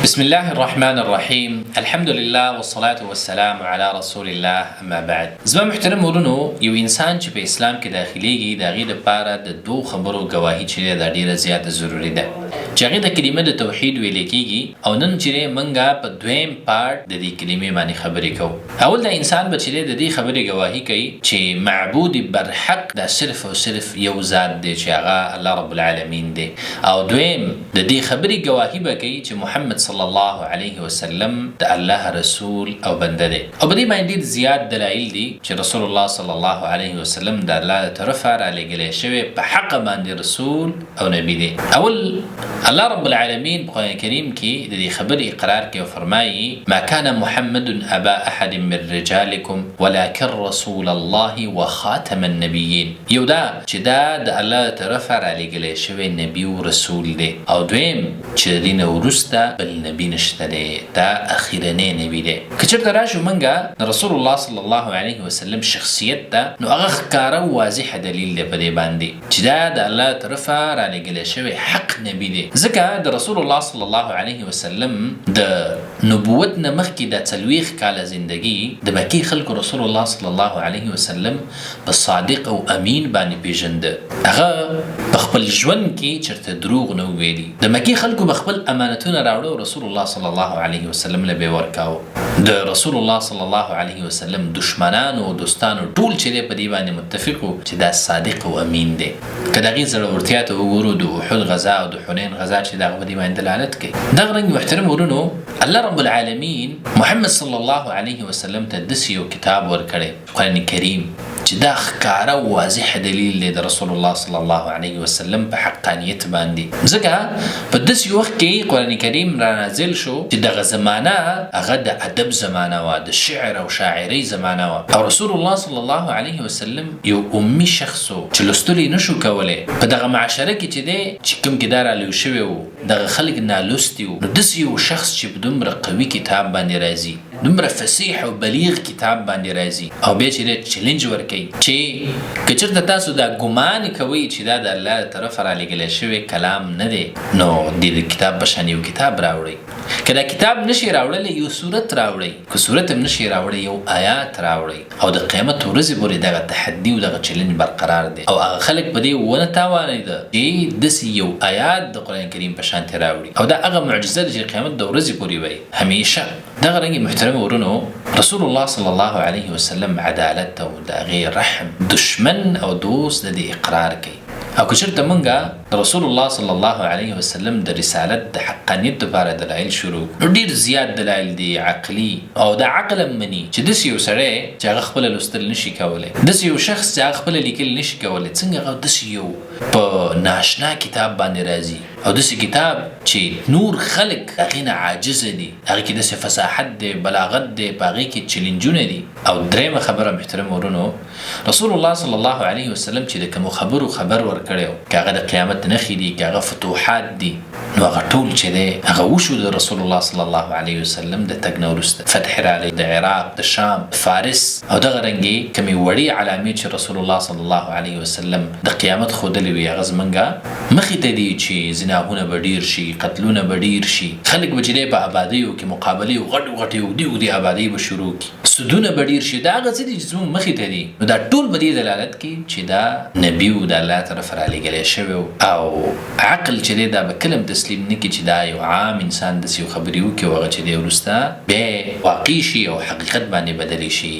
بسم الله الرحمن الرحیم. الحمد لله والصلاة والسلام على رسول الله. اما بعد، زما محترم ورونو، یو انسان چې په اسلام کې داخليږي د هغې دپاره د دوو خبرو ګواهي چې دا ډیره زیاته ضروري ده، چې هغې د کلمه د توحید ویل کېږي. او نن چې منګه په دویم پارت د دې کلمې باندې خبرې کوو. اول د انسان به چې د دې خبرې ګواهي کوي چې معبود برحق دا صرف او صرف یو ذات دی چې هغه الله رب العالمین دی. او دویم د دې خبرې ګواهي به کوي چې محمد صلی الله علیه وسلم د الله رسول او بنده دی. او په دې باندې زیات دلایل دي چې رسول الله صلی الله علیه وسلم د الله طرفه را لېږلی شوی په حق باندې رسول او نبی دی. اول الله رب العالمین په قرآن کریم کې د دې خبرې اقرار کوي او فرمایي: ما كان محمد ابا احد من رجالكم ولكن رسول الله وخاتم النبيين. یو دا چې دا د الله طرفه را لېږلی شوی نبی او رسول دی. او دویم چې د دې نه وروسته بل نبی نشته دی، دا اخیرنی نبی دی. که چېرته راشو منګه د رسول الله صلی الله علیه وسلم شخصیت ته، نو هغه ښکاره واضح دلیل دی په دې باندې چې دا د الله طرفه را لېږلی شوی حق نبی دی. ځکه د رسول الله صلی الله علیه وسلم د نبوت نه مخکې د 40 کاله زندگی د مکې خلکو رسول الله صلی الله علیه وسلم په صادق او امین باندې پیژنده. هغه په خپل ژوند کې چېرته دروغ نه ویلي. د مکې خلکو به خپل امانتونه راوړه، رسول الله صلی الله علیه وسلم له به ورکاو. د رسول الله صلی الله علیه وسلم دشمنانو او دوستانو ټول چې په دې باندې متفقو چې دا صادق او امین دی. که د هغې زړورتیا ته وګورو، د احد غزا او د حنین غزا چې د هغه په دې باندې دلالت کوي. دغه رنګ محترم ورونو، الله رب العالمین محمد صلی الله علیه وسلم ته داسې یو کتاب ورکړی، قرآن کریم، چې دا ښکاره واضح دلیل دی د رسول الله صلی الله علیه وسلم په حقانیت باندې. ځکه په داسې وخت کې قرآن کریم را نازل شو چې دغه زمانه هغه د ادب زمانه وه، د شعر او شاعرۍ زمانه وه. او رسول الله صلی الله علیه وسلم یو امي شخص و چې لوستلی نشو کولی. په دغه معاشره کې چې دی چې کوم کې دا رالوی شوی و، دغه خلک نالوستي وو. نو داسې یو شخص چې په دومره قوي کتاب باندې راځي، دومره فصیح او بلیغ کتاب باندې راځي، او بیا چې دی چلنج ورکوي چې که چېرته تاسو دا ګمان کوئ چې دا د الله طرفه را لېږلی شوی کلام نه دی، نو د کتاب په شان یو کتاب راوړئ. که دا کتاب نشي راوړلی، یو صورت راوړئ. که صورت هم نشي راوړی، یو آیات راوړئ. او د قیامت ورځې پورې دغه تحدي او دغه چلنج برقرار دی. او هغه خلک په دې ونه تاوانېده چې داسې یو آیات د قرآن کریم په شانتې راوړي. او دا هغه معجزه ده چې قیامت د ورځې پورې وي همیشه. دغه رنګ محترم ورونو، رسول الله صلی الله علیه وسلم عدالت او د هغې رحم، دشمن او دوست د دې اقرار کوي. او که چېرته مونږه رسول الله صلی الله علیه وسلم د رسالت د حقانیت دپاره دلایل شروع، نو ډېر زیات دلایل دي عقلي. او دا عقل هم مني چې داسې یو سړی چې هغه خپله لوستل نشي کولی، داسې یو شخص چې هغه خپله لیکل نشي کولی، څنګه هغه داسې یو په ناشنا کتاب باندې راځي. او داسې کتاب چې نور خلک هغې نه عاجزه دي، هغې کې داسې فصاحت دی، بلاغت دی، په هغې کې چلنجونه دي. او درېیمه خبره محترم ورونو، رسول الله صلی الله علیه وسلم چې د کومو خبرو خبر ورکړی و، که هغه د قیامت نښې دي، که هغه فتوحات دي، نو هغه ټول چې دی هغه وشو د رسول الله صلی الله علیه وسلم د تګ نه وروسته. فتح راغی د عراق، د شام، فارس، او دغه رنګې کومې وړې علامې چې رسول الله صلی الله علیه وسلم د قیامت ښودلې وي، هغه زمونږه مخې ته دي چې زناهونه به ډېر شي، قتلونه به ډېر شي، خلک به چې دی په ابادیو کې مقابلې او غټې غټې اوږدې اوږدې ابادۍ به شروع کړي، سودونه به ډېر شي. دا هغه څه دي چې زموږ مخې ته دي. نو دا ټول په دې دلالت کوي چې دا نبي و، د الله طرفه را لېږلی شوی و. او عقل چې دی دا به کله هم تسلیم نه کړي چې دا یو عام انسان داسې یو خبرې وکړي او هغه چې دی وروسته بیا واقع شي او حقیقت باندې بدلی شي.